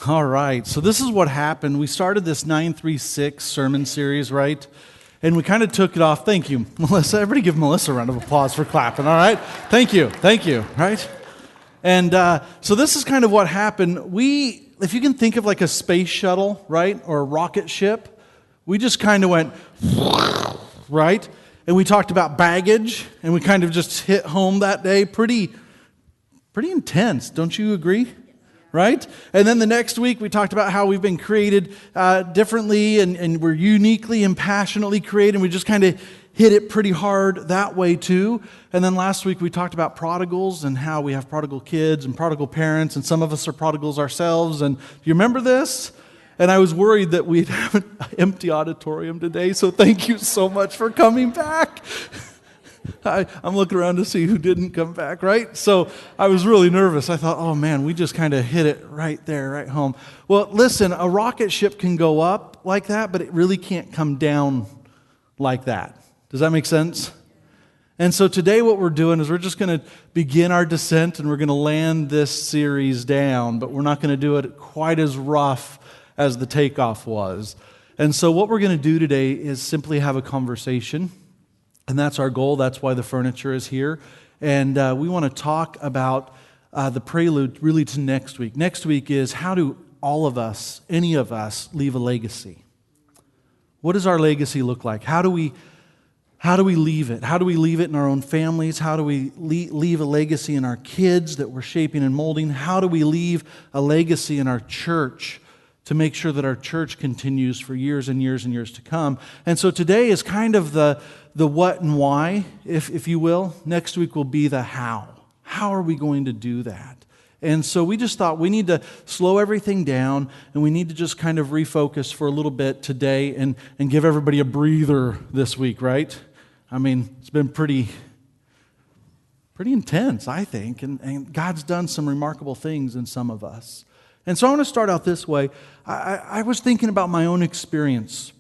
All right, so this is what happened. We started this 936 sermon series, right? And we kind of took it off. Thank you, Melissa. Everybody give Melissa a round of applause for clapping, all right? Thank you, right? And so this is kind of what happened. If you can think of like a space shuttle, right, or a rocket ship, we just kind of went, right? And we talked about baggage, and we kind of just hit home that day. Pretty intense, don't you agree? Right? And then the next week we talked about how we've been created differently and we're uniquely and passionately created, and we just kind of hit it pretty hard that way too. And then last week we talked about prodigals and how we have prodigal kids and prodigal parents, and some of us are prodigals ourselves. And do you remember this? And I was worried that we'd have an empty auditorium today, so thank you so much for coming back. I'm looking around to see who didn't come back, right? So I was really nervous. I thought, oh man, we just kind of hit it right there, right home. Well, listen, a rocket ship can go up like that, but it really can't come down like that. Does that make sense? And so today what we're doing is we're just going to begin our descent, and we're going to land this series down, but we're not going to do it quite as rough as the takeoff was. And so what we're going to do today is simply have a conversation. And that's our goal. That's why the furniture is here. And we want to talk about the prelude really to next week. Next week is, how do all of us, any of us, leave a legacy? What does our legacy look like? How do we leave it? How do we leave it in our own families? How do we leave a legacy in our kids that we're shaping and molding? How do we leave a legacy in our church to make sure that our church continues for years and years and years to come? And so today is kind of the what and why, if you will. Next week will be the how. How are we going to do that? And so we just thought we need to slow everything down, and we need to just kind of refocus for a little bit today and give everybody a breather this week, right? I mean, it's been pretty intense, I think, and God's done some remarkable things in some of us. And so I want to start out this way. I was thinking about my own experience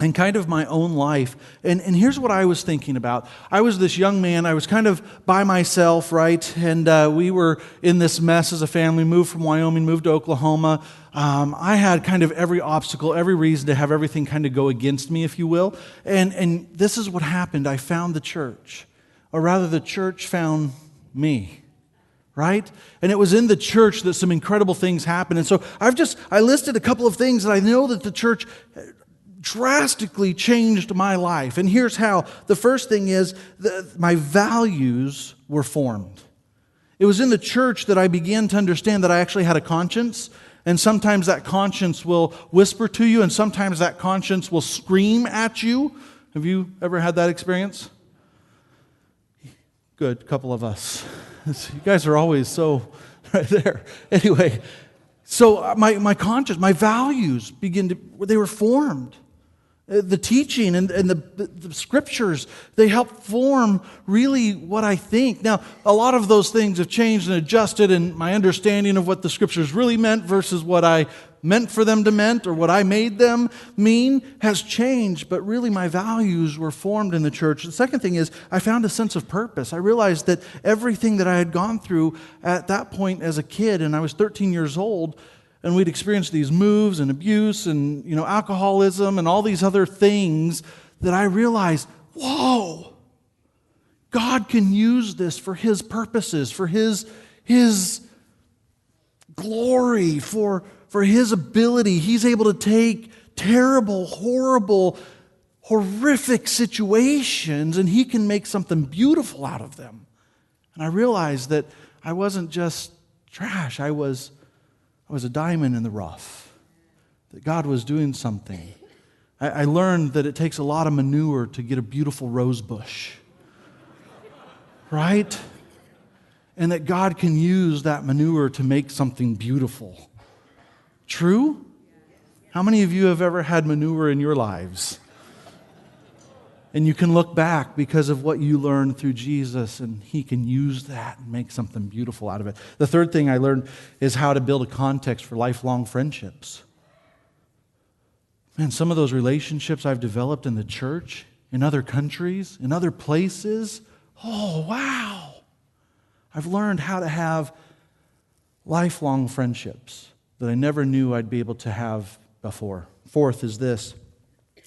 and kind of my own life. And here's what I was thinking about. I was this young man. I was kind of by myself, right? And we were in this mess as a family, moved from Wyoming, moved to Oklahoma. I had kind of every obstacle, every reason to have everything kind of go against me, if you will. And this is what happened. I found the church. Or rather, the church found me. Right? And it was in the church that some incredible things happened. And so I listed a couple of things that I know that the church drastically changed my life. And here's how. The first thing is that my values were formed. It was in the church that I began to understand that I actually had a conscience. And sometimes that conscience will whisper to you, and sometimes that conscience will scream at you. Have you ever had that experience? Good, couple of us. You guys are always so right there. Anyway, so my conscience, my values they were formed. The teaching and the scriptures, they help form really what I think. Now, a lot of those things have changed and adjusted, and my understanding of what the scriptures really meant versus what I meant for them to mean or what I made them mean has changed, but really my values were formed in the church. The second thing is I found a sense of purpose. I realized that everything that I had gone through at that point as a kid, and I was 13 years old, and we'd experienced these moves and abuse and alcoholism and all these other things, that I realized, whoa, God can use this for His purposes, for His glory, for His ability. He's able to take terrible, horrible, horrific situations, and He can make something beautiful out of them. And I realized that I wasn't just trash. I was a diamond in the rough, that God was doing something. I learned that it takes a lot of manure to get a beautiful rose bush, right? And that God can use that manure to make something beautiful. True? How many of you have ever had manure in your lives? And you can look back because of what you learned through Jesus, and He can use that and make something beautiful out of it. The third thing I learned is how to build a context for lifelong friendships. Man, some of those relationships I've developed in the church, in other countries, in other places, oh, wow. I've learned how to have lifelong friendships. that I never knew I'd be able to have before. Fourth is this: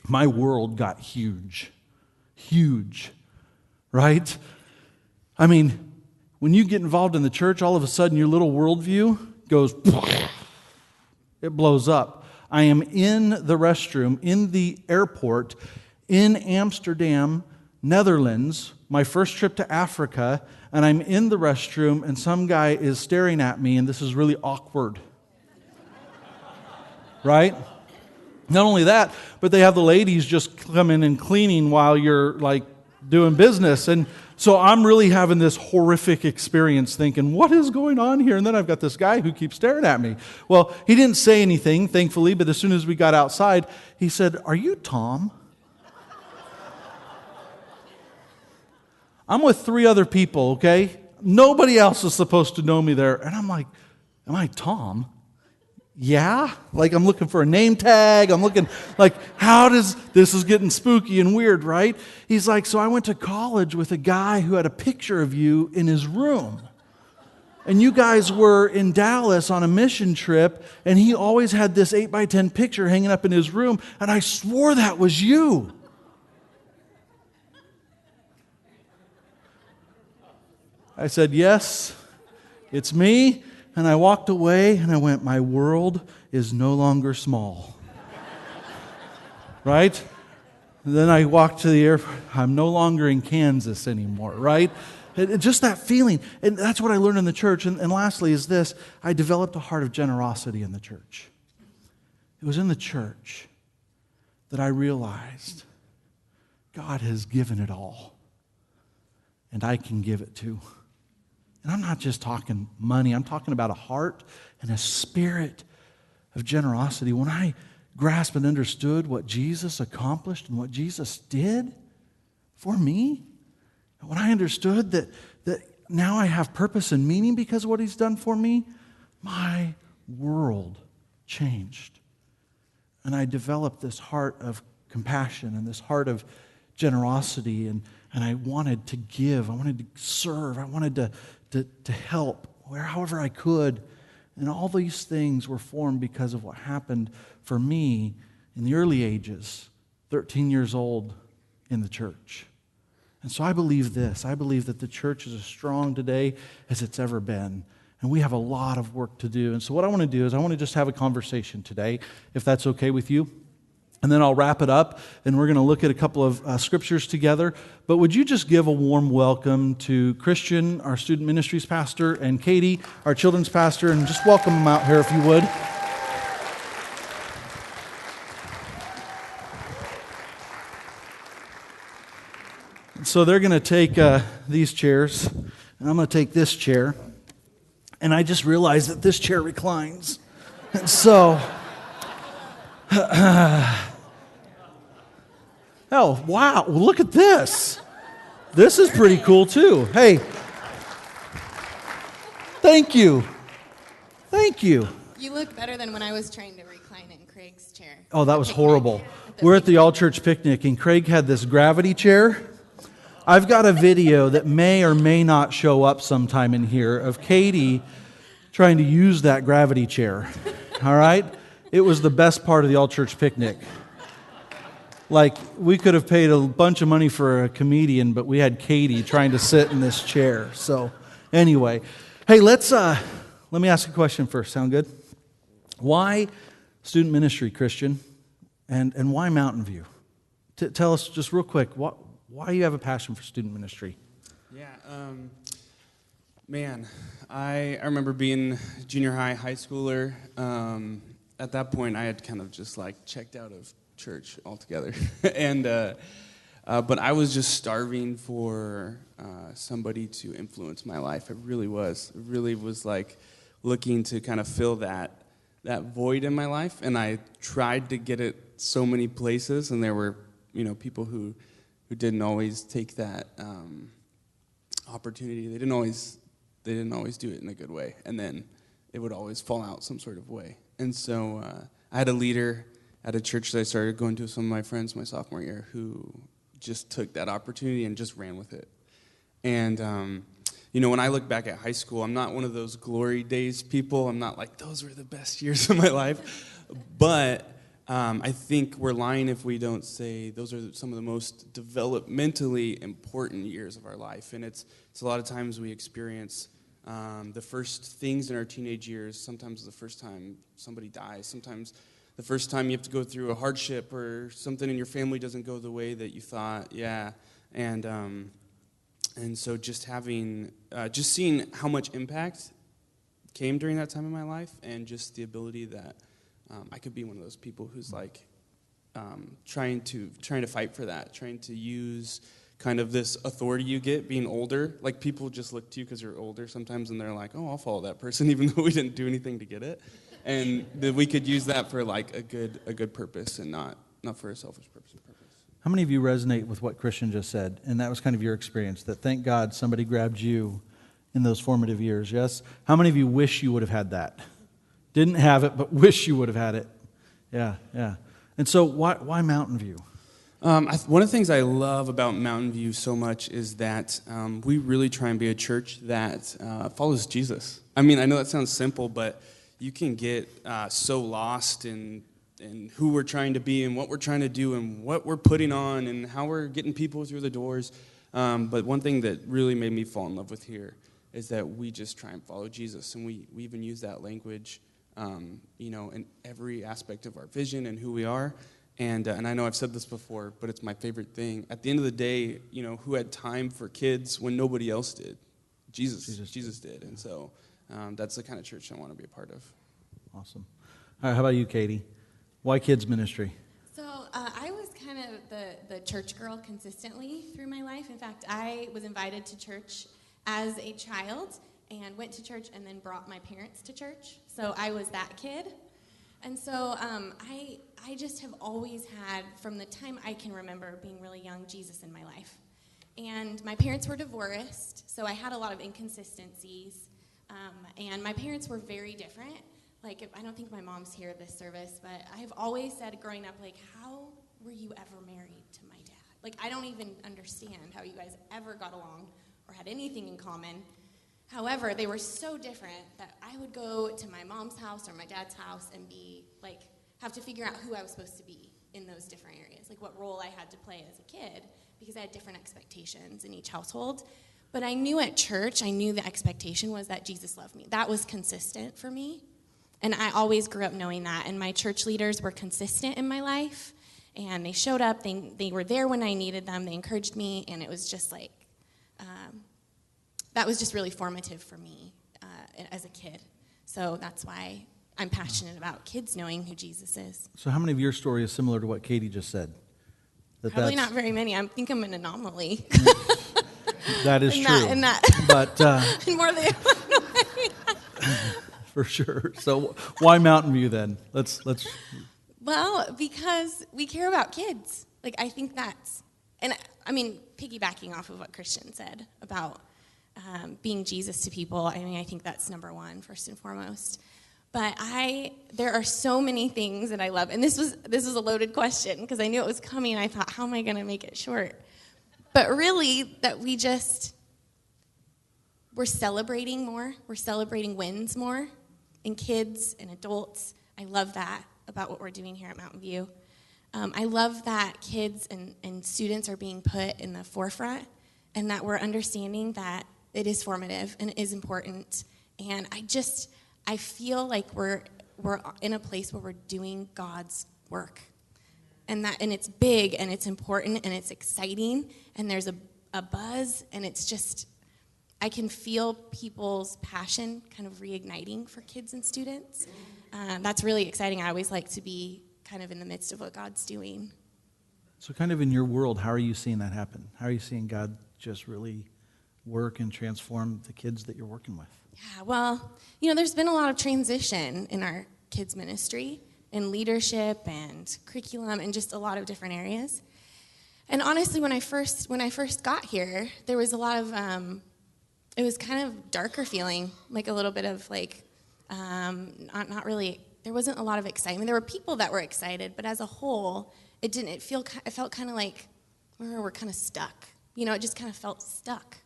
my world got huge. Huge. Right? I mean, when you get involved in the church, all of a sudden your little worldview goes, it blows up. I am in the restroom, in the airport, in Amsterdam, Netherlands, my first trip to Africa, and I'm in the restroom, and some guy is staring at me, and this is really awkward. Right? Not only that, but they have the ladies just come in and cleaning while you're like doing business. And so I'm really having this horrific experience thinking, what is going on here? And then I've got this guy who keeps staring at me. Well, he didn't say anything, thankfully, but as soon as we got outside, he said, "Are you Tom?" I'm with 3 other people, okay? Nobody else is supposed to know me there. And I'm like, am I Tom? Yeah? Like I'm looking for a name tag. I'm looking like, this is getting spooky and weird, right? He's like, so I went to college with a guy who had a picture of you in his room. And you guys were in Dallas on a mission trip, and he always had this 8x10 picture hanging up in his room, and I swore that was you. I said, yes, it's me. And I walked away and I went, my world is no longer small. Right? And then I walked to the airport. I'm no longer in Kansas anymore, right? Just that feeling. And that's what I learned in the church. And lastly is this: I developed a heart of generosity in the church. It was in the church that I realized God has given it all. And I can give it too. And I'm not just talking money. I'm talking about a heart and a spirit of generosity. When I grasped and understood what Jesus accomplished and what Jesus did for me, and when I understood that now I have purpose and meaning because of what He's done for me, my world changed. And I developed this heart of compassion and this heart of generosity, and I wanted to give. I wanted to serve. I wanted to help however I could. And all these things were formed because of what happened for me in the early ages, 13 years old in the church. And so I believe this. I believe that the church is as strong today as it's ever been. And we have a lot of work to do. And so what I want to do is I want to just have a conversation today, if that's okay with you. And then I'll wrap it up, and we're going to look at a couple of scriptures together. But would you just give a warm welcome to Christian, our student ministries pastor, and Katie, our children's pastor, and just welcome them out here if you would. So they're going to take these chairs, and I'm going to take this chair. And I just realized that this chair reclines. And so... Oh, wow, look at this. This is pretty cool, too. Hey, thank you. Thank you. You look better than when I was trying to recline in Craig's chair. Oh, that was horrible. We're at the all-church picnic, and Craig had this gravity chair. I've got a video that may or may not show up sometime in here of Katie trying to use that gravity chair. All right? It was the best part of the all-church picnic. Like, we could have paid a bunch of money for a comedian, but we had Katie trying to sit in this chair. So, anyway. Hey, let me ask a question first. Sound good? Why student ministry, Christian? And why Mountainview? Tell us just real quick, why you have a passion for student ministry? Yeah, man, I remember being junior high schooler. At that point, I had kind of just like checked out of church altogether, and but I was just starving for somebody to influence my life. It really was. It really was like looking to kind of fill that void in my life, and I tried to get it so many places, and there were people who didn't always take that opportunity. They didn't always do it in a good way, and then it would always fall out some sort of way. And so I had a leader at a church that I started going to with some of my friends my sophomore year who just took that opportunity and just ran with it. And when I look back at high school, I'm not one of those glory days people. I'm not like, those were the best years of my life. But I think we're lying if we don't say those are some of the most developmentally important years of our life. And it's a lot of times we experience the first things in our teenage years. Sometimes the first time somebody dies. Sometimes the first time you have to go through a hardship or something in your family doesn't go the way that you thought. Yeah. And so just seeing how much impact came during that time in my life, and just the ability that I could be one of those people who's like trying to fight for that, trying to use kind of this authority you get being older. Like, people just look to you because you're older sometimes, and they're like, oh, I'll follow that person even though we didn't do anything to get it. And that we could use that for like a good purpose, and not for a selfish purpose. How many of you resonate with what Christian just said? And that was kind of your experience, that thank God somebody grabbed you in those formative years, yes? How many of you wish you would have had that? Didn't have it, but wish you would have had it. Yeah. And so why Mountain View? One of the things I love about Mountain View so much is that we really try and be a church that follows Jesus. I mean, I know that sounds simple, but you can get so lost in who we're trying to be and what we're trying to do and what we're putting on and how we're getting people through the doors. But one thing that really made me fall in love with here is that we just try and follow Jesus. And we even use that language, in every aspect of our vision and who we are. And I know I've said this before, but it's my favorite thing. At the end of the day, who had time for kids when nobody else did? Jesus did. And so that's the kind of church I want to be a part of. Awesome. All right, how about you, Katie? Why kids ministry? So I was kind of the church girl consistently through my life. In fact, I was invited to church as a child and went to church and then brought my parents to church. So I was that kid. And so I just have always had, from the time I can remember being really young, Jesus in my life. And my parents were divorced, so I had a lot of inconsistencies. And my parents were very different. Like, I don't think my mom's here this service, but I've always said growing up, like, how were you ever married to my dad? Like, I don't even understand how you guys ever got along or had anything in common. However, they were so different that I would go to my mom's house or my dad's house and be, like, have to figure out who I was supposed to be in those different areas, like what role I had to play as a kid, because I had different expectations in each household. But I knew at church, I knew the expectation was that Jesus loved me. That was consistent for me. And I always grew up knowing that. And my church leaders were consistent in my life. And they showed up. They were there when I needed them. They encouraged me. And it was just like, that was just really formative for me as a kid. So that's why I'm passionate about kids knowing who Jesus is. So how many of your story is similar to what Katie just said? Probably not very many. I think I'm an anomaly. That is true. In that. But More than for sure. So why Mountain View then? Let's. Well, because we care about kids. Like, I think that's, and I mean, piggybacking off of what Christian said about being Jesus to people. I mean, I think that's number one, first and foremost. But there are so many things that I love, and this was a loaded question because I knew it was coming. And I thought, how am I going to make it short? But really, that we're celebrating more. We're celebrating wins more in kids and adults. I love that about what we're doing here at Mountain View. I love that kids and students are being put in the forefront, and that we're understanding that it is formative and it is important. And I feel like we're in a place where we're doing God's work. And it's big and it's important and it's exciting and there's a buzz, and it's just, I can feel people's passion kind of reigniting for kids and students. That's really exciting. I always like to be kind of in the midst of what God's doing. So kind of in your world, how are you seeing that happen? How are you seeing God just really work and transform the kids that you're working with? Yeah, well, there's been a lot of transition in our kids ministry, in leadership and curriculum and just a lot of different areas. And honestly, when I first got here, there was a lot of, it was kind of darker feeling, like a little bit of like, not really, there wasn't a lot of excitement. There were people that were excited, but as a whole, it felt kind of like we're kind of stuck. It just kind of felt stuck.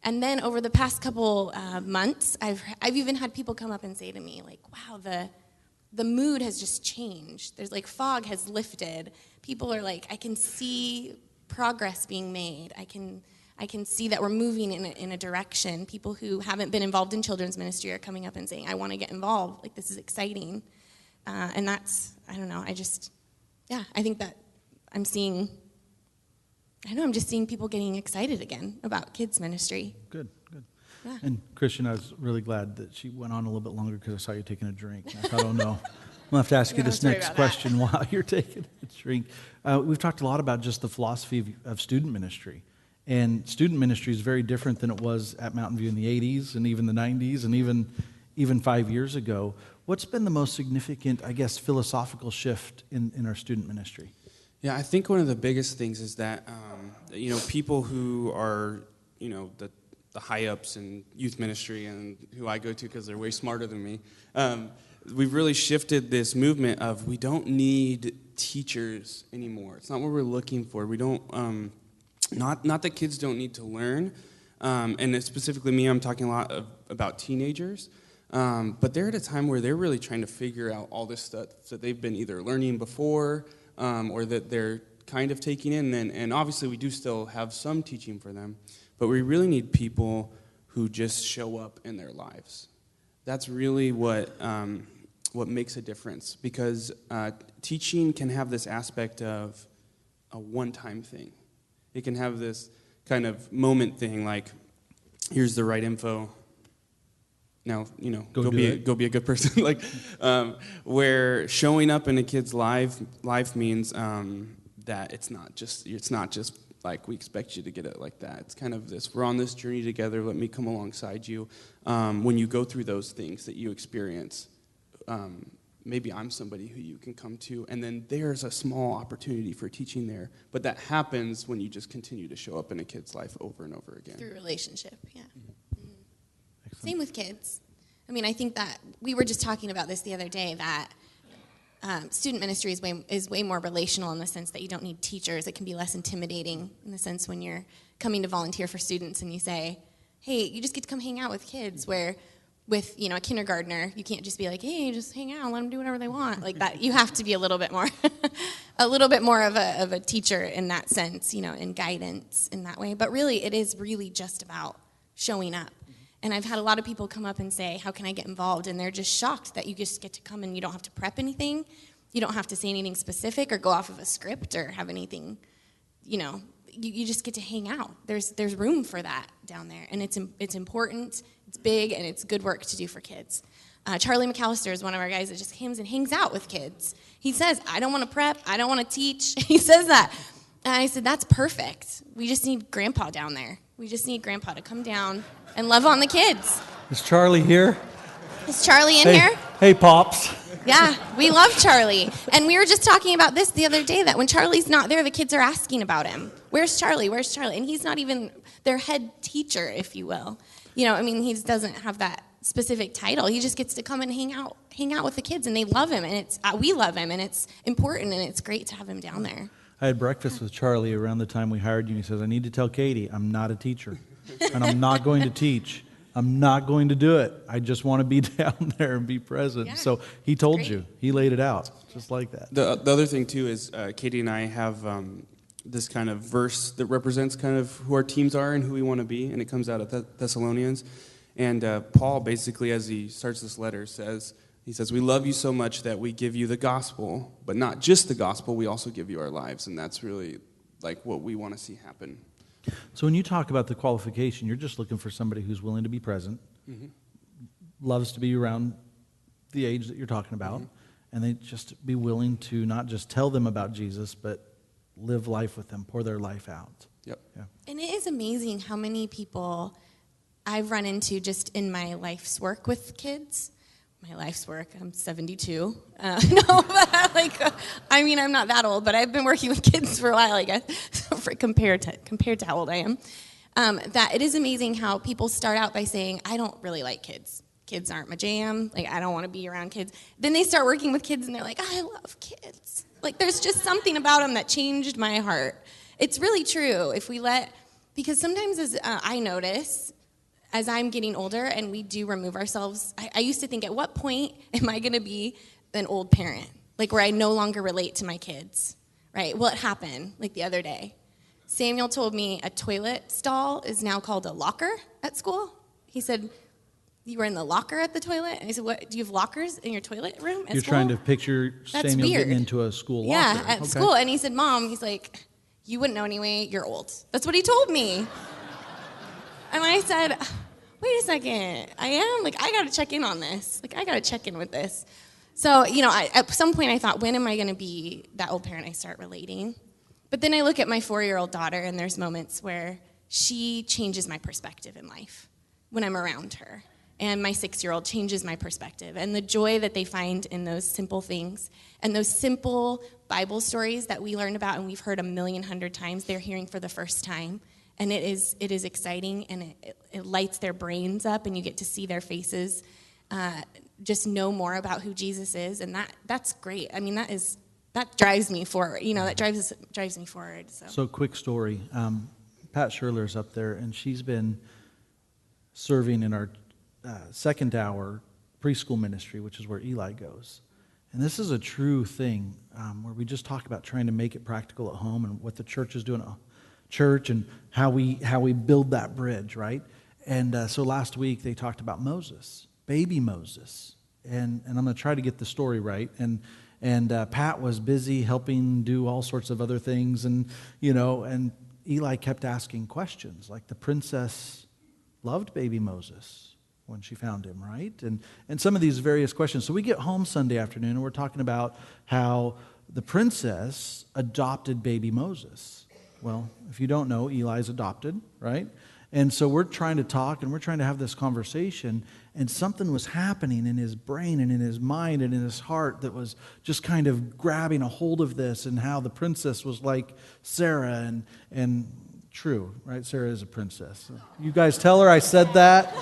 And then over the past couple months, I've even had people come up and say to me, like, wow, the mood has just changed. There's like fog has lifted. People are like, I can see progress being made. I can see that we're moving in a direction. People who haven't been involved in children's ministry are coming up and saying, I want to get involved. Like, this is exciting. And that's, I don't know, I think that I'm just seeing people getting excited again about kids ministry. Good. Yeah. And Christian, I was really glad that she went on a little bit longer because I saw you taking a drink. I thought, oh no, I'll have to ask you this next question while you're taking a drink. We've talked a lot about just the philosophy of student ministry. And student ministry is very different than it was at Mountainview in the 80s and even the 90s and even 5 years ago. What's been the most significant, I guess, philosophical shift in our student ministry? Yeah, I think one of the biggest things is that, people who are, the high-ups in youth ministry and who I go to because they're way smarter than me, we've really shifted this movement of we don't need teachers anymore. It's not what we're looking for. We don't, not that kids don't need to learn, and specifically me, I'm talking a lot about teenagers, but they're at a time where they're really trying to figure out all this stuff that they've been either learning before or that they're kind of taking in, and obviously we do still have some teaching for them, but we really need people who just show up in their lives. That's really what makes a difference, because teaching can have this aspect of a one-time thing. It can have this kind of moment thing, like, here's the right info. Now, go be a good person. Like, where showing up in a kid's life means that it's not just like we expect you to get it like that. It's kind of this, we're on this journey together, let me come alongside you. When you go through those things that you experience, maybe I'm somebody who you can come to, and then there's a small opportunity for teaching there. But that happens when you just continue to show up in a kid's life over and over again. Through relationship, yeah. Mm-hmm. Same with kids. I mean, I think that we were just talking about this the other day, that student ministry is way more relational in the sense that you don't need teachers. It can be less intimidating in the sense when you're coming to volunteer for students and you say, hey, you just get to come hang out with kids, where with, a kindergartner, you can't just be like, hey, just hang out, let them do whatever they want. Like that, you have to be a little bit more of a teacher in that sense, and guidance in that way. But really, it is really just about showing up. And I've had a lot of people come up and say, how can I get involved? And they're just shocked that you just get to come and you don't have to prep anything. You don't have to say anything specific or go off of a script or have anything, you just get to hang out. There's room for that down there. And it's important, it's big, and it's good work to do for kids. Charlie McAllister is one of our guys that just comes and hangs out with kids. He says, I don't want to prep, I don't want to teach. He says that. And I said, that's perfect. We just need Grandpa down there. We just need Grandpa to come down and love on the kids. Is Charlie here? Is Charlie in here? Hey, Pops. Yeah, we love Charlie. And we were just talking about this the other day, that when Charlie's not there, the kids are asking about him. Where's Charlie? Where's Charlie? And he's not even their head teacher, if you will. He doesn't have that specific title. He just gets to come and hang out with the kids, and they love him, and we love him, and it's important, and it's great to have him down there. I had breakfast with Charlie around the time we hired you, and he says, I need to tell Katie I'm not a teacher, and I'm not going to teach. I'm not going to do it. I just want to be down there and be present. Yeah, so he told you. He laid it out just like that. The other thing, too, is Katie and I have this kind of verse that represents kind of who our teams are and who we want to be, and it comes out of Thessalonians. And Paul, basically, as he starts this letter, says, we love you so much that we give you the gospel, but not just the gospel, we also give you our lives. And that's really like what we want to see happen. So when you talk about the qualification, you're just looking for somebody who's willing to be present, loves to be around the age that you're talking about, and they just be willing to not just tell them about Jesus, but live life with them, pour their life out. Yep. Yeah. And it is amazing how many people I've run into just in my life's work with kids. My life's work, I'm 72. I'm not that old, but I've been working with kids for a while, I guess, compared to how old I am. That it is amazing how people start out by saying, I don't really like kids. Kids aren't my jam. Like, I don't want to be around kids. Then they start working with kids, and they're like, I love kids. Like, there's just something about them that changed my heart. It's really true. If we let Because sometimes as I notice, as I'm getting older and we do remove ourselves, I used to think, at what point am I going to be an old parent? Like where I no longer relate to my kids, right? Well, it happened like the other day. Samuel told me a toilet stall is now called a locker at school. He said, you were in the locker at the toilet? And I said, what, do you have lockers in your toilet room at You're school? trying to picture That's Samuel weird. getting into a school locker. Yeah, at Okay. school. And he said, Mom, he's like, you wouldn't know anyway, you're old. That's what he told me. And I said, wait a second, I am? Like, I got to check in on this. Like, I got to check in with this. So, at some point I thought, when am I going to be that old parent I start relating? But then I look at my 4-year-old daughter, and there's moments where she changes my perspective in life when I'm around her. And my 6-year-old changes my perspective. And the joy that they find in those simple things and those simple Bible stories that we learned about and we've heard 1,100,000 times, they're hearing for the first time. And it is exciting, and it lights their brains up, and you get to see their faces just know more about who Jesus is. And that's great. I mean, that drives me forward. That drives me forward. So quick story. Pat Scherler's up there, and she's been serving in our second hour preschool ministry, which is where Eli goes. And this is a true thing where we just talk about trying to make it practical at home and what the church is doing at church and how we build that bridge, right? And so last week they talked about Moses, baby Moses. And I'm going to try to get the story right. And Pat was busy helping do all sorts of other things. And Eli kept asking questions like the princess loved baby Moses when she found him, right? And some of these various questions. So we get home Sunday afternoon, and we're talking about how the princess adopted baby Moses. Well, if you don't know, Eli's adopted, right? And so we're trying to talk, and we're trying to have this conversation, and something was happening in his brain and in his mind and in his heart that was just kind of grabbing a hold of this, and how the princess was like Sarah, and true, right? Sarah is a princess. You guys tell her I said that.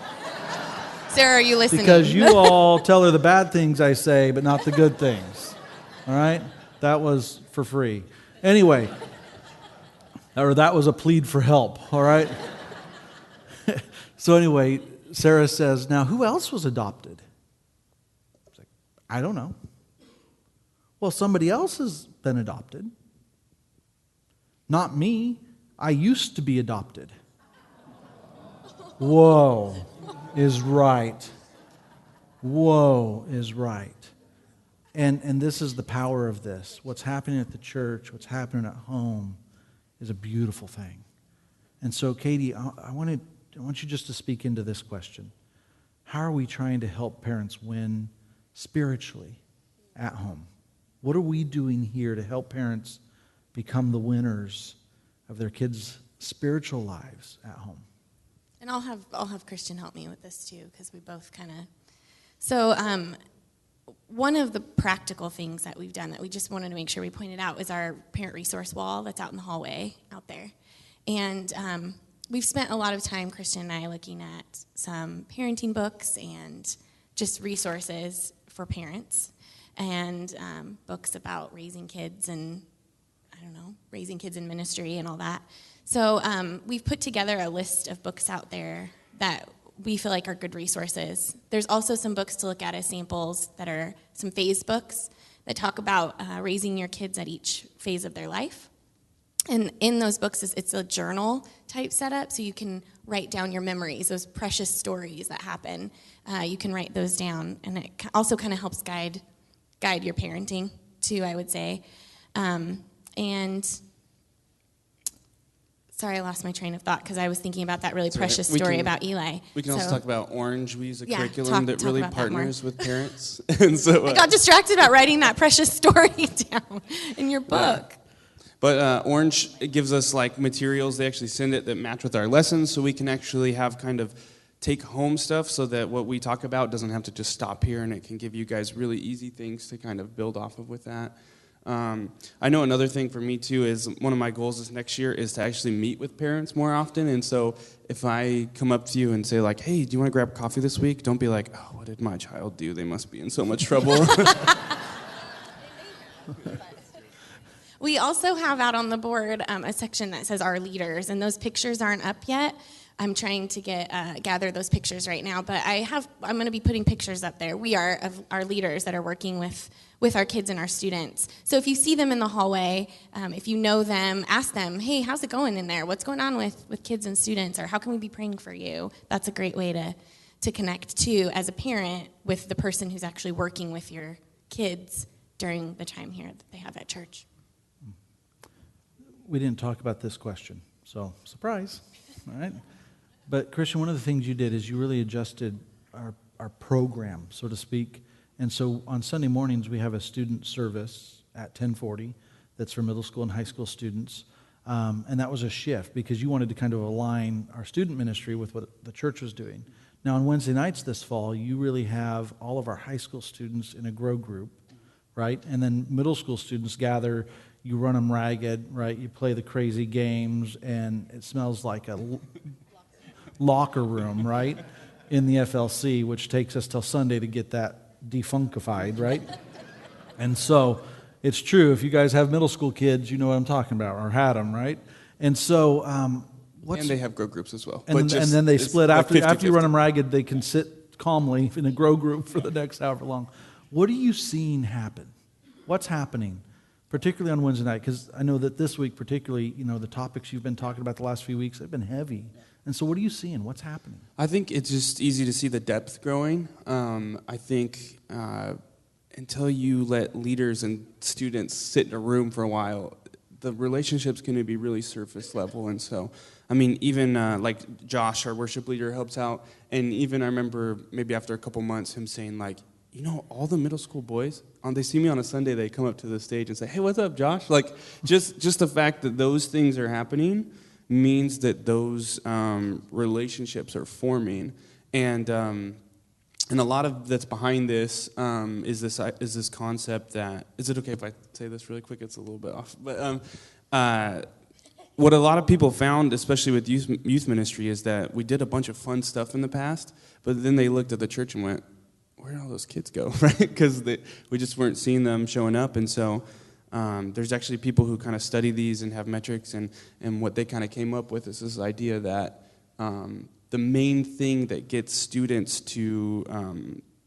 Sarah, are you listening? Because you all tell her the bad things I say, but not the good things. All right? That was for free. Anyway, or that was a plead for help. All right? So anyway, Sarah says, now who else was adopted? I was like, I don't know. Well, somebody else has been adopted. Not me. I used to be adopted. Whoa is right. Whoa is right. And this is the power of this. What's happening at the church, what's happening at home is a beautiful thing. And so, Katie, I want you just to speak into this question. How are we trying to help parents win spiritually at home? What are we doing here to help parents become the winners of their kids' spiritual lives at home? And I'll have Christian help me with this too, because we both kind of. So one of the practical things that we've done that we just wanted to make sure we pointed out is our parent resource wall that's out in the hallway out there. And we've spent a lot of time, Christian and I, looking at some parenting books and just resources for parents, and books about raising kids and, raising kids in ministry and all that. So we've put together a list of books out there that we feel like are good resources. There's also some books to look at as samples that are some phase books that talk about raising your kids at each phase of their life. And in those books, it's a journal type setup, so you can write down your memories, those precious stories that happen. You can write those down, and it also kind of helps guide your parenting too, I would say. And sorry, I lost my train of thought because I was thinking about that really precious story about Eli. We can also talk about Orange. We use a curriculum that talk really about that partners with parents. And so I got distracted about writing that precious story down in your book. Yeah. But Orange, it gives us like materials. They actually send it that match with our lessons, so we can actually have kind of take home stuff so that what we talk about doesn't have to just stop here, and it can give you guys really easy things to kind of build off of with that. I know another thing for me too is one of my goals this next year is to actually meet with parents more often. And so if I come up to you and say like, hey, do you want to grab coffee this week? Don't be like, oh, what did my child do? They must be in so much trouble. We also have out on the board a section that says our leaders, and those pictures aren't up yet. I'm trying to gather those pictures right now, but I'm going to be putting pictures up there. We are of our leaders that are working with our kids and our students. So if you see them in the hallway, if you know them, ask them, hey, how's it going in there? What's going on with kids and students? Or how can we be praying for you? That's a great way to connect too as a parent with the person who's actually working with your kids during the time here that they have at church. We didn't talk about this question, so surprise, all right? But Christian, one of the things you did is you really adjusted our program, so to speak. And so on Sunday mornings, we have a student service at 10:40 that's for middle school and high school students. And that was a shift because you wanted to kind of align our student ministry with what the church was doing. Now on Wednesday nights this fall, you really have all of our high school students in a grow group, right? And then middle school students gather, you run them ragged, right? You play the crazy games, and it smells like a locker room, right, in the FLC, which takes us till Sunday to get that defunkified, right? And so it's true. If you guys have middle school kids, you know what I'm talking about, or had them, right? And so and they have grow groups as well. And then they split. After you run them ragged, they can sit calmly in a grow group for the next however long. What are you seeing happen? What's happening, particularly on Wednesday night? Because I know that this week particularly, the topics you've been talking about the last few weeks have been heavy. And so what are you seeing? What's happening? I think it's just easy to see the depth growing. I think until you let leaders and students sit in a room for a while, the relationship's going to be really surface level. And so, even like Josh, our worship leader, helps out. And even I remember maybe after a couple months him saying like, all the middle school boys, they see me on a Sunday, they come up to the stage and say, hey, what's up, Josh? Like, just the fact that those things are happening means that those relationships are forming, and a lot of that's behind this is this concept that, is it okay if I say this really quick? It's a little bit off, but what a lot of people found, especially with youth ministry, is that we did a bunch of fun stuff in the past, but then they looked at the church and went, where did all those kids go, right? Because we just weren't seeing them showing up, and so there's actually people who kind of study these and have metrics, and what they kind of came up with is this idea that the main thing that gets students to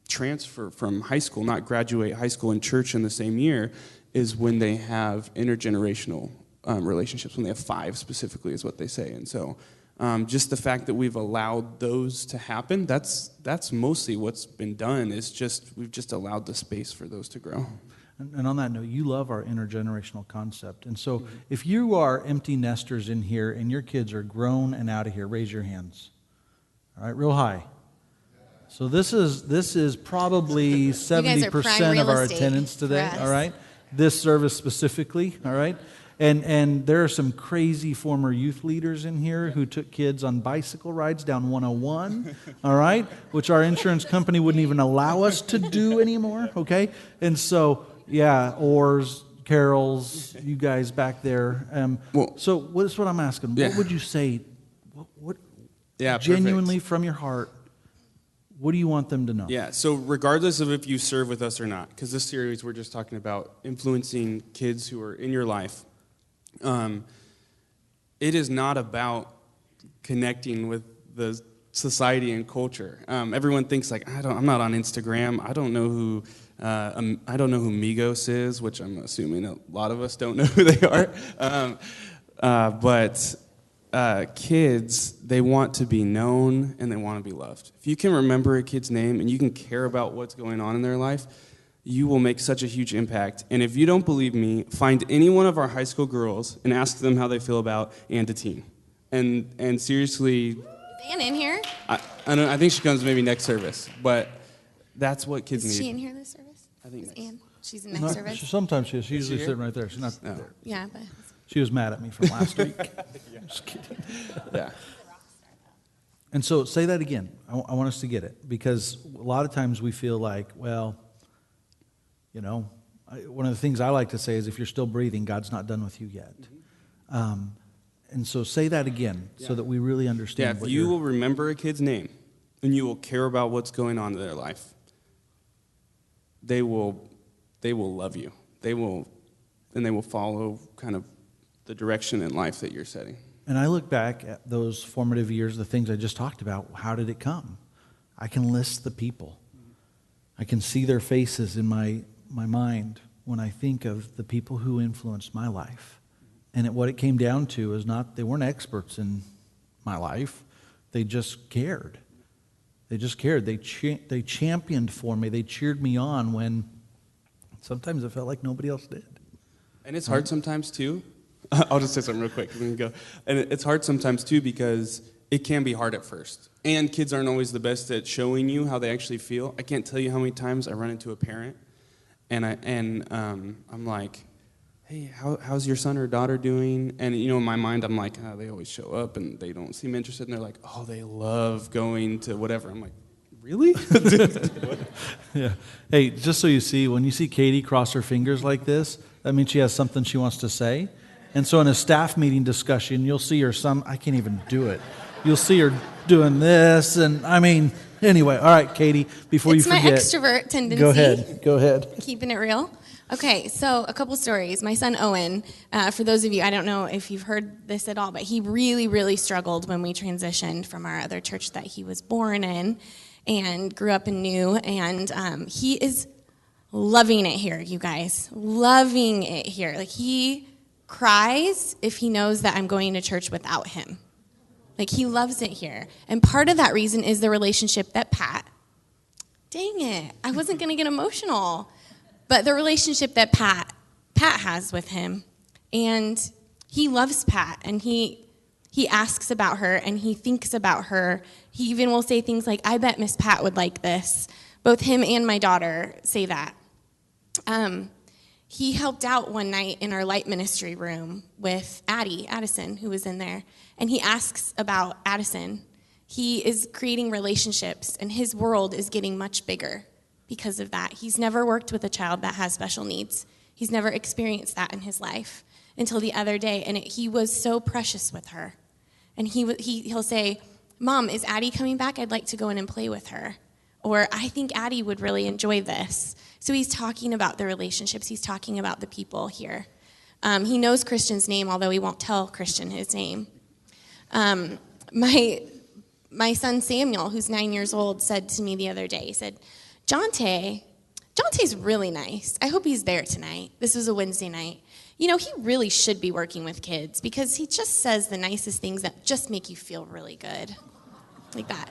transfer from high school, not graduate high school and church in the same year, is when they have intergenerational relationships, when they have 5 specifically is what they say. And so just the fact that we've allowed those to happen, that's mostly what's been done, is we've just allowed the space for those to grow. And on that note, you love our intergenerational concept. And so if you are empty nesters in here and your kids are grown and out of here, raise your hands. All right, real high. So this is probably 70% of our attendance today, all right? This service specifically, all right? And there are some crazy former youth leaders in here who took kids on bicycle rides down 101, all right? Which our insurance company wouldn't even allow us to do anymore, okay? And so, yeah, oars, carols, you guys back there. So what's what I'm asking? Yeah. What would you say? What genuinely from your heart, what do you want them to know? Yeah, so regardless of if you serve with us or not, because this series we're just talking about influencing kids who are in your life, it is not about connecting with the society and culture. Everyone thinks like, I'm not on Instagram. I don't know who Migos is, which I'm assuming a lot of us don't know who they are. But kids, they want to be known and they want to be loved. If you can remember a kid's name and you can care about what's going on in their life, you will make such a huge impact. And if you don't believe me, find any one of our high school girls and ask them how they feel about Ann Teen. And seriously, is Ann in here? I think she comes maybe next service, but that's what kids need. Is she in here this service? I think Ann. She's in next service. Sometimes she is. She's usually sitting right there. She's not there. Yeah, but she was mad at me from last week. Just kidding. Yeah. And so say that again. I want us to get it, because a lot of times we feel like, well, one of the things I like to say is if you're still breathing, God's not done with you yet. And so say that again so that we really understand. Yeah, if you will remember a kid's name and you will care about what's going on in their life, they will love you. and they will follow kind of the direction in life that you're setting. And I look back at those formative years, the things I just talked about. How did it come? I can list the people. I can see their faces in my mind when I think of the people who influenced my life. And what it came down to is they weren't experts in my life. They just cared. They just cared. They championed for me. They cheered me on when sometimes it felt like nobody else did. And it's hard sometimes, too. I'll just say something real quick. We can go. And it's hard sometimes, too, because it can be hard at first. And kids aren't always the best at showing you how they actually feel. I can't tell you how many times I run into a parent, and I'm like, hey, how's your son or daughter doing? And, in my mind, I'm like, they always show up, and they don't seem interested. And they're like, oh, they love going to whatever. I'm like, really? Yeah. Hey, just so you see, when you see Katie cross her fingers like this, that means she has something she wants to say. And so in a staff meeting discussion, you'll see her I can't even do it. You'll see her doing this, and anyway. All right, Katie, before you forget. It's my extrovert tendency. Go ahead. Keeping it real. Okay, so a couple stories. My son Owen, for those of you, I don't know if you've heard this at all, but he really, really struggled when we transitioned from our other church that he was born in and grew up and knew, and he is loving it here, you guys. Loving it here. Like, he cries if he knows that I'm going to church without him. Like, he loves it here. And part of that reason is the relationship that dang it, I wasn't going to get emotional. But the relationship that Pat has with him. And he loves Pat, and he asks about her, and he thinks about her. He even will say things like, I bet Miss Pat would like this. Both him and my daughter say that. He helped out one night in our light ministry room with Addison, who was in there. And he asks about Addison. He is creating relationships, and his world is getting much bigger because of that. He's never worked with a child that has special needs. He's never experienced that in his life until the other day, and he was so precious with her. And he'll say, Mom, is Addie coming back? I'd like to go in and play with her. Or, I think Addie would really enjoy this. So he's talking about the relationships. He's talking about the people here. He knows Christian's name, although he won't tell Christian his name. My son Samuel, who's 9 years old, said to me the other day, he said, Jonte's really nice. I hope he's there tonight. This was a Wednesday night. He really should be working with kids because he just says the nicest things that just make you feel really good. Like that.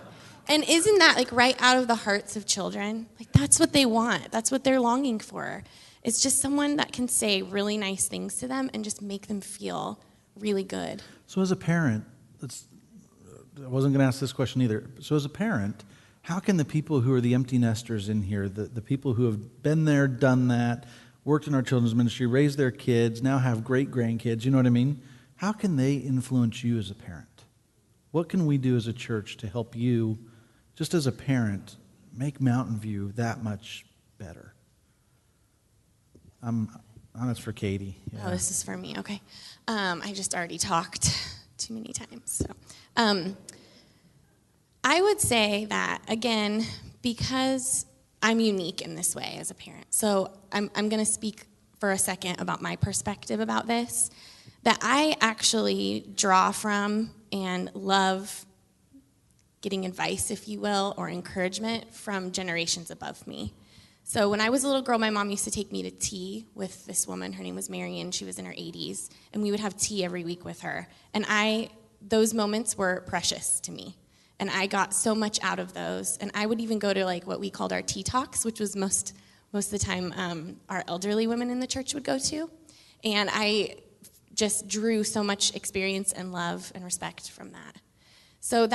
And isn't that like right out of the hearts of children? Like, that's what they want. That's what they're longing for. It's just someone that can say really nice things to them and just make them feel really good. So as a parent, I wasn't going to ask this question either. So as a parent, how can the people who are the empty nesters in here, the people who have been there, done that, worked in our children's ministry, raised their kids, now have great grandkids, you know what I mean? How can they influence you as a parent? What can we do as a church to help you, just as a parent, make Mountainview that much better? That's for Katie. Yeah. Oh, this is for me. Okay. I just already talked too many times. So, I would say that, again, because I'm unique in this way as a parent. So I'm going to speak for a second about my perspective about this, that I actually draw from and love getting advice, if you will, or encouragement from generations above me. So when I was a little girl, my mom used to take me to tea with this woman. Her name was Marion. She was in her 80s. And we would have tea every week with her. And those moments were precious to me. And I got so much out of those. And I would even go to like what we called our tea talks, which was most of the time our elderly women in the church would go to. And I just drew so much experience and love and respect from that. So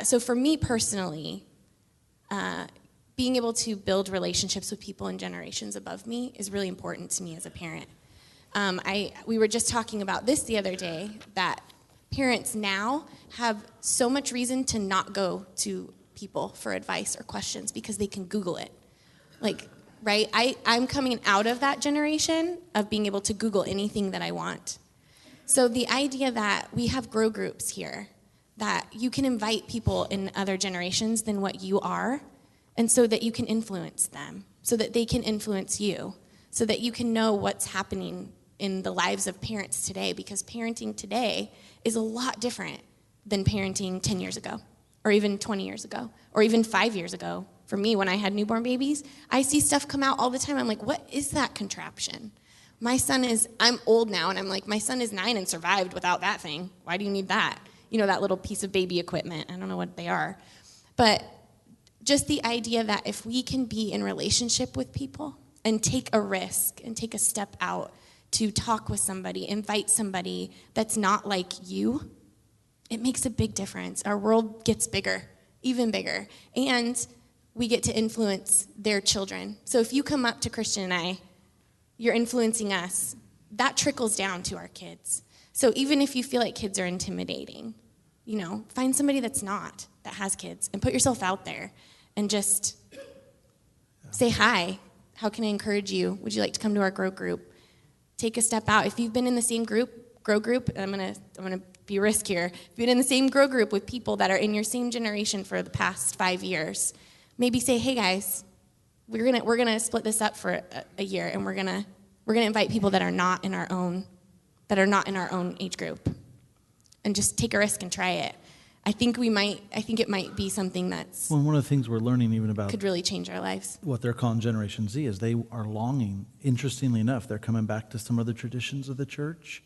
so for me personally, being able to build relationships with people in generations above me is really important to me as a parent. We were just talking about this the other day, that parents now have so much reason to not go to people for advice or questions because they can Google it. Like, right? I'm coming out of that generation of being able to Google anything that I want. So the idea that we have grow groups here, that you can invite people in other generations than what you are, and so that you can influence them, so that they can influence you, so that you can know what's happening in the lives of parents today, because parenting today is a lot different than parenting 10 years ago, or even 20 years ago, or even 5 years ago. For me, when I had newborn babies, I see stuff come out all the time. I'm like, what is that contraption? I'm old now, and I'm like, my son is 9 and survived without that thing. Why do you need that? That little piece of baby equipment. I don't know what they are. But just the idea that if we can be in relationship with people and take a risk and take a step out to talk with somebody, invite somebody that's not like you, it makes a big difference. Our world gets bigger, even bigger. And we get to influence their children. So if you come up to Christian and I, you're influencing us, that trickles down to our kids. So even if you feel like kids are intimidating, find somebody that's not, that has kids, and put yourself out there and just say, hi, how can I encourage you? Would you like to come to our grow group? Take a step out. If you've been in the same grow group, and I'm gonna be risk here. If you've been in the same grow group with people that are in your same generation for the past 5 years, maybe say, hey guys, we're gonna split this up for a year, and we're gonna invite people that are not in our own age group, and just take a risk and try it. I think it might be something that's Well, one of the things we're learning even about could really change our lives. what they're calling Generation Z is they are longing. Interestingly enough, they're coming back to some other traditions of the church.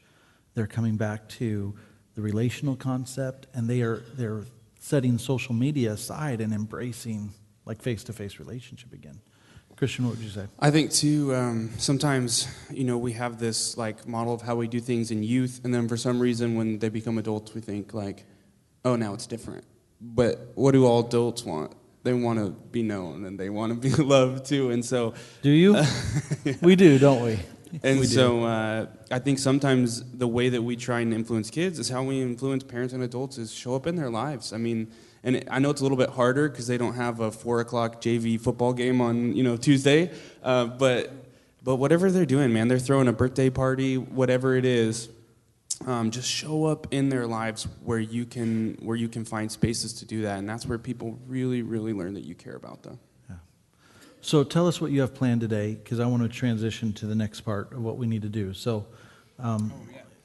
They're coming back to the relational concept, and they're setting social media aside and embracing like face-to-face relationship again. Christian, what would you say? I think too, sometimes, we have this like model of how we do things in youth, and then for some reason when they become adults, we think like, oh, now it's different. But what do all adults want? They want to be known, and they want to be loved too. And so, Do you? Yeah. We do, don't we? And We so I think sometimes the way that we try and influence kids is how we influence parents and adults is show up in their lives. I mean, and I know it's a little bit harder because they don't have a 4:00 JV football game on Tuesday, but whatever they're doing, man, they're throwing a birthday party, whatever it is. Just show up in their lives where you can find spaces to do that, and that's where people really, really learn that you care about them. Yeah. So tell us what you have planned today, because I want to transition to the next part of what we need to do. So,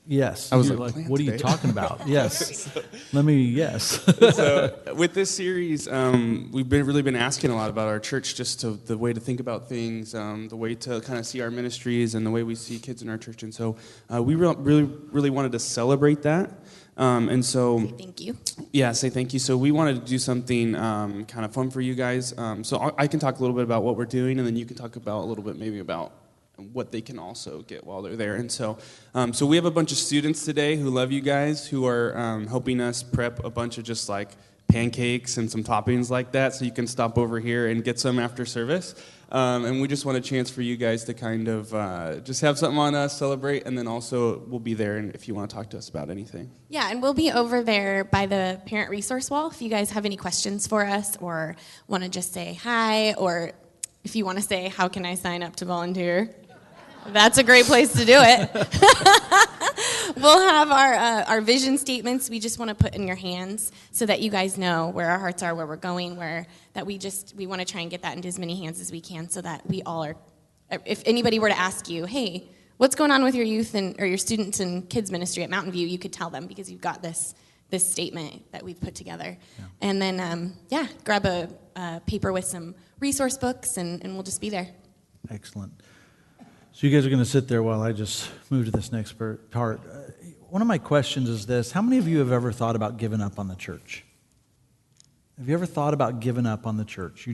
yes. I was You're like, what are you today? talking about? Yes. Yes. So with this series, we've really been asking a lot about our church, just the way to think about things, the way to kind of see our ministries, and the way we see kids in our church. And so we really wanted to celebrate that. And so Thank you. Yeah, say thank you. So we wanted to do something kind of fun for you guys. So I can talk a little bit about what we're doing, and then you can talk about a little bit maybe about what they can also get while they're there. And so we have a bunch of students today who love you guys, who are helping us prep a bunch of just like pancakes and some toppings like that, so you can stop over here and get some after service. And we just want a chance for you guys to kind of just have something on us, celebrate, and then also we'll be there and if you want to talk to us about anything. Yeah, and we'll be over there by the parent resource wall if you guys have any questions for us or want to just say hi, or if you want to say, how can I sign up to volunteer? That's a great place to do it. We'll have our vision statements we just want to put in your hands so that you guys know where our hearts are, where we're going, we want to try and get that into as many hands as we can so that we all are, if anybody were to ask you, hey, what's going on with your youth or your students and kids ministry at Mountainview, you could tell them because you've got this statement that we've put together. Yeah. And then, grab a paper with some resource books and we'll just be there. Excellent. So you guys are going to sit there while I just move to this next part. One of my questions is this. How many of you have ever thought about giving up on the church? Have you ever thought about giving up on the church?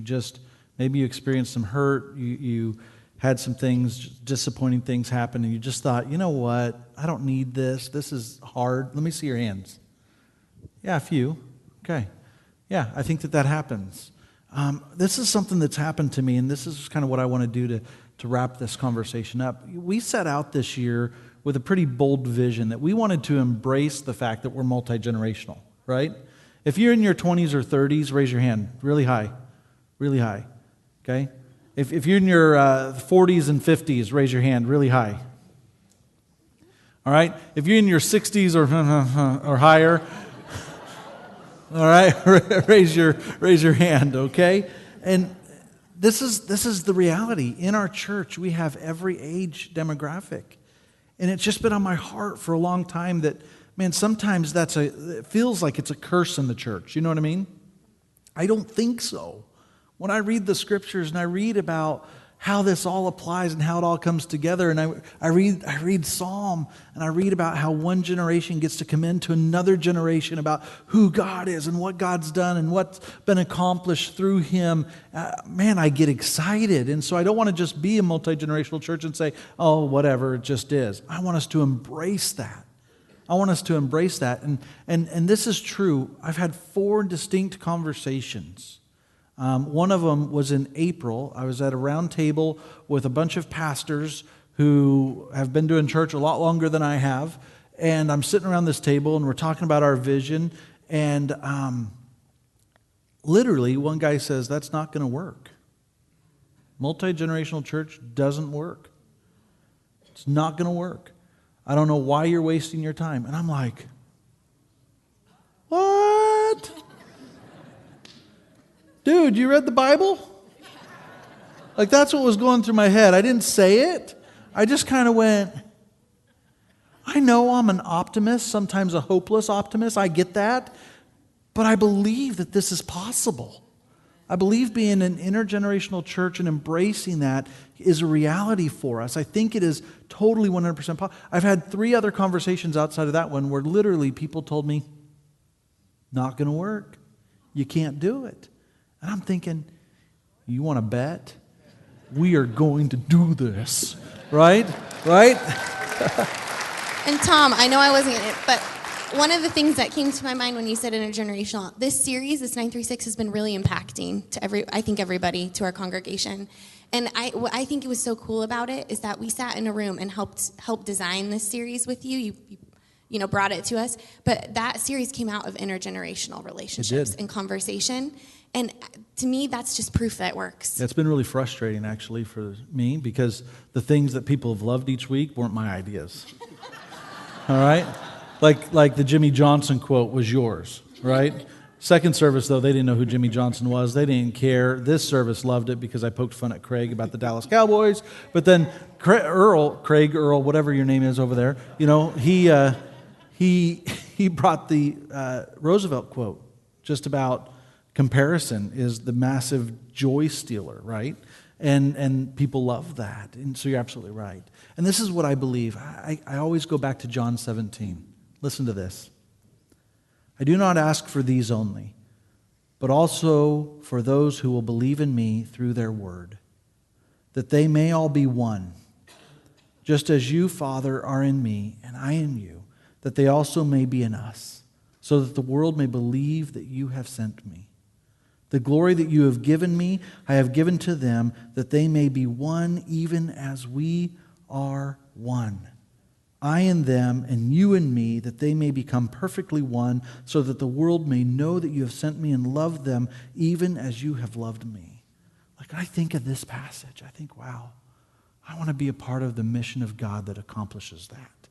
Maybe you experienced some hurt, you had some things, disappointing things happen, and you just thought, you know what, I don't need this. This is hard. Let me see your hands. Yeah, a few. Okay. Yeah, I think that happens. This is something that's happened to me, and this is kind of what I want to do to wrap this conversation up. We set out this year with a pretty bold vision that we wanted to embrace the fact that we're multi-generational, right? If you're in your 20s or 30s, raise your hand really high, okay? If you're in your 40s and 50s, raise your hand really high. All right? If you're in your 60s or higher, all right, raise your hand, okay? And this is the reality. In our church, we have every age demographic. And it's just been on my heart for a long time that, man, sometimes it feels like it's a curse in the church. You know what I mean? I don't think so. When I read the scriptures and I read about how this all applies and how it all comes together, and I read Psalm, and I read about how one generation gets to come into another generation about who God is and what God's done and what's been accomplished through Him, man, I get excited. And so I don't want to just be a multi-generational church and say, oh, whatever, it just is. I want us to embrace that. I want us to embrace that. And this is true. I've had 4 distinct conversations. One of them was in April. I was at a round table with a bunch of pastors who have been doing church a lot longer than I have. And I'm sitting around this table and we're talking about our vision. And literally one guy says, that's not going to work. Multi-generational church doesn't work. It's not going to work. I don't know why you're wasting your time. And I'm like, what? Dude, you read the Bible? Like, that's what was going through my head. I didn't say it. I just kind of went, I know I'm an optimist, sometimes a hopeless optimist. I get that. But I believe that this is possible. I believe being an intergenerational church and embracing that is a reality for us. I think it is totally 100% possible. I've had 3 other conversations outside of that one where literally people told me, not going to work. You can't do it. And I'm thinking, you want to bet? We are going to do this. Right? Right? And Tom, I know I wasn't in it, but one of the things that came to my mind when you said intergenerational, this series, this 936, has been really impacting to everybody, to our congregation. And what I think it was so cool about it is that we sat in a room and helped design this series with you. You brought it to us. But that series came out of intergenerational relationships and conversation. And to me, that's just proof that it works. It's been really frustrating, actually, for me, because the things that people have loved each week weren't my ideas. All right? Like the Jimmy Johnson quote was yours, right? Second service, though, they didn't know who Jimmy Johnson was. They didn't care. This service loved it because I poked fun at Craig about the Dallas Cowboys. But then Craig Earl, whatever your name is over there, he brought the Roosevelt quote just about comparison is the massive joy stealer, right? And people love that. And so you're absolutely right. And this is what I believe. I always go back to John 17. Listen to this. I do not ask for these only, but also for those who will believe in me through their word, that they may all be one, just as you, Father, are in me and I in you, that they also may be in us, so that the world may believe that you have sent me. The glory that you have given me, I have given to them, that they may be one even as we are one. I in them and you in me, that they may become perfectly one, so that the world may know that you have sent me and loved them even as you have loved me. Like, I think of this passage, I think, wow, I want to be a part of the mission of God that accomplishes that.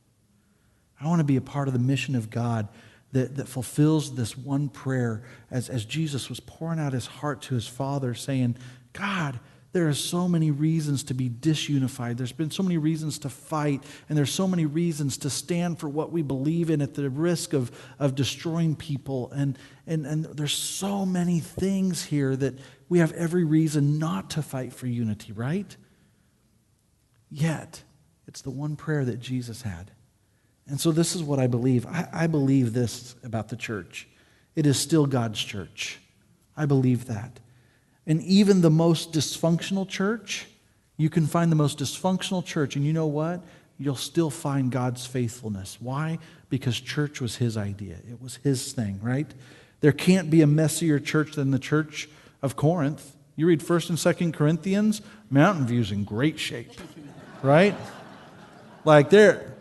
I want to be a part of the mission of God that fulfills this one prayer as Jesus was pouring out his heart to his Father, saying, God, there are so many reasons to be disunified. There's been so many reasons to fight, and there's so many reasons to stand for what we believe in at the risk of destroying people. And there's so many things here that we have every reason not to fight for unity, right? Yet, it's the one prayer that Jesus had. And so this is what I believe. I believe this about the church. It is still God's church. I believe that. And even the most dysfunctional church, you can find the most dysfunctional church, and you know what? You'll still find God's faithfulness. Why? Because church was his idea. It was his thing, right? There can't be a messier church than the church of Corinth. You read 1st and 2nd Corinthians, Mountainview's in great shape, right? Like there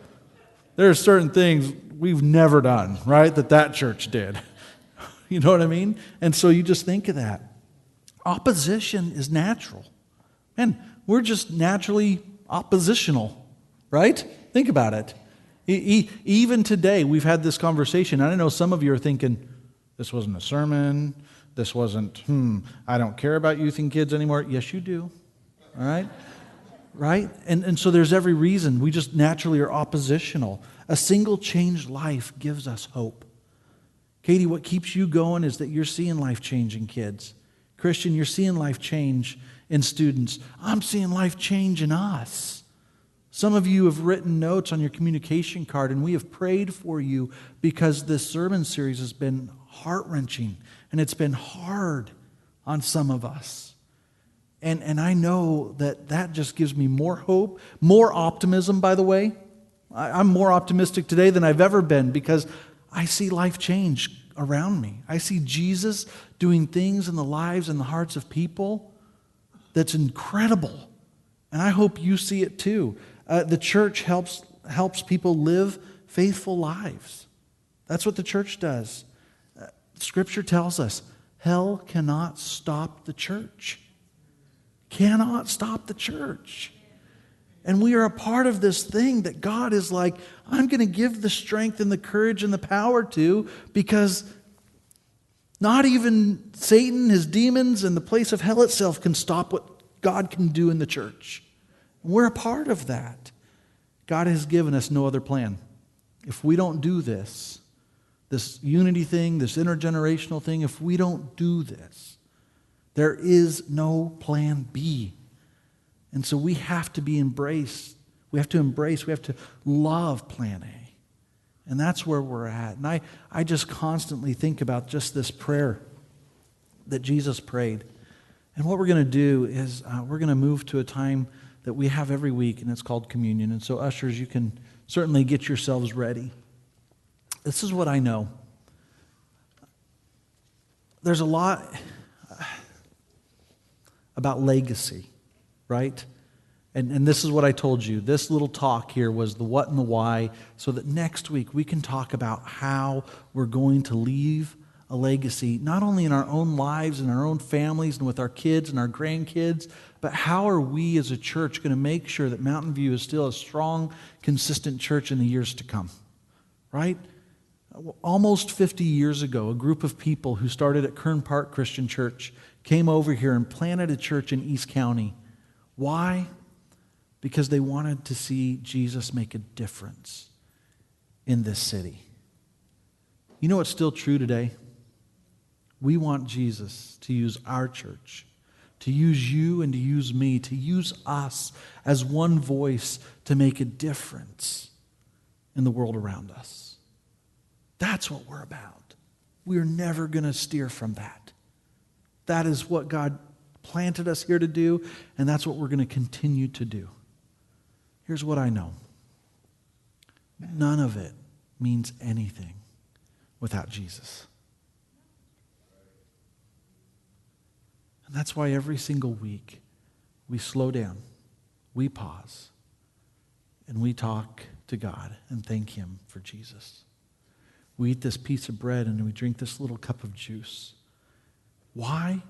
are certain things we've never done, right, that church did. You know what I mean? And so you just think of that. Opposition is natural. Man, we're just naturally oppositional, right? Think about it. Even today, we've had this conversation. I know some of you are thinking, this wasn't a sermon. This wasn't, I don't care about youth and kids anymore. Yes, you do. All right? right? And so there's every reason. We just naturally are oppositional. A single changed life gives us hope. Katie, what keeps you going is that you're seeing life change in kids. Christian, you're seeing life change in students. I'm seeing life change in us. Some of you have written notes on your communication card, and we have prayed for you because this sermon series has been heart-wrenching, and it's been hard on some of us. And I know that just gives me more hope, more optimism, by the way. I'm more optimistic today than I've ever been because I see life change around me. I see Jesus doing things in the lives and the hearts of people that's incredible. And I hope you see it too. The church helps people live faithful lives. That's what the church does. Scripture tells us hell cannot stop the church. Cannot stop the church. And we are a part of this thing that God is like, I'm going to give the strength and the courage and the power to, because not even Satan, his demons, and the place of hell itself can stop what God can do in the church. And we're a part of that. God has given us no other plan. If we don't do this unity thing, this intergenerational thing, if we don't do this, there is no plan B. And so we have to be embraced. We have to love plan A. And that's where we're at. And I just constantly think about just this prayer that Jesus prayed. And what we're going to do is we're going to move to a time that we have every week, and it's called communion. And so ushers, you can certainly get yourselves ready. This is what I know. There's a lot about legacy, right? And this is what I told you. This little talk here was the what and the why, so that next week we can talk about how we're going to leave a legacy, not only in our own lives and our own families and with our kids and our grandkids, but how are we as a church going to make sure that Mountain View is still a strong, consistent church in the years to come, right? Almost 50 years ago, a group of people who started at Kern Park Christian Church came over here and planted a church in East County. Why? Because they wanted to see Jesus make a difference in this city. You know what's still true today? We want Jesus to use our church, to use you and to use me, to use us as one voice to make a difference in the world around us. That's what we're about. We're never going to steer from that. That is what God planted us here to do, and that's what we're going to continue to do. Here's what I know. None of it means anything without Jesus. And that's why every single week we slow down, we pause, and we talk to God and thank Him for Jesus. We eat this piece of bread and we drink this little cup of juice. Why?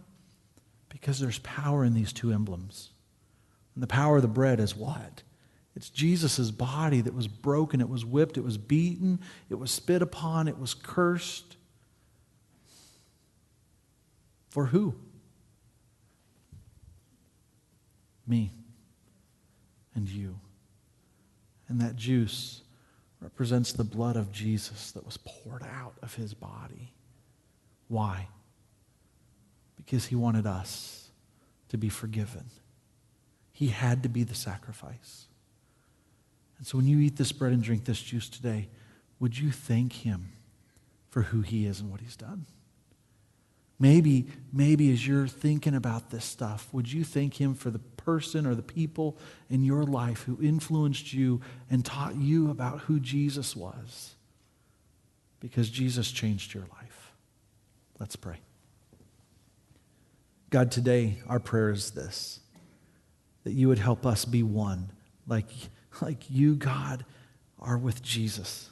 Because there's power in these two emblems. And the power of the bread is what? It's Jesus' body that was broken, it was whipped, it was beaten, it was spit upon, it was cursed. For who? Me and you. And that juice represents the blood of Jesus that was poured out of His body. Why? Because He wanted us to be forgiven. He had to be the sacrifice. And so when you eat this bread and drink this juice today, would you thank Him for who He is and what He's done? Maybe as you're thinking about this stuff, would you thank Him for the person or the people in your life who influenced you and taught you about who Jesus was? Because Jesus changed your life. Let's pray. God, today our prayer is this, that you would help us be one, like you, God, are with Jesus.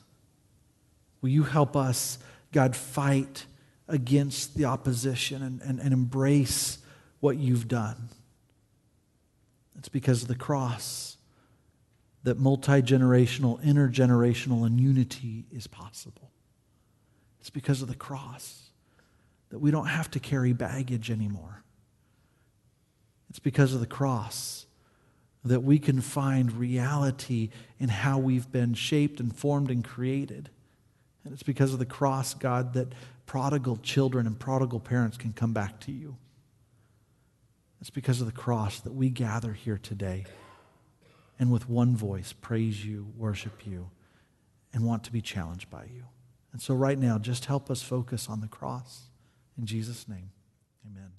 Will you help us, God, fight against the opposition and embrace what you've done? It's because of the cross that multi-generational, intergenerational, and unity is possible. It's because of the cross that we don't have to carry baggage anymore. It's because of the cross that we can find reality in how we've been shaped and formed and created. And it's because of the cross, God, that prodigal children and prodigal parents can come back to you. It's because of the cross that we gather here today and with one voice praise you, worship you, and want to be challenged by you. And so right now, just help us focus on the cross. In Jesus' name, amen.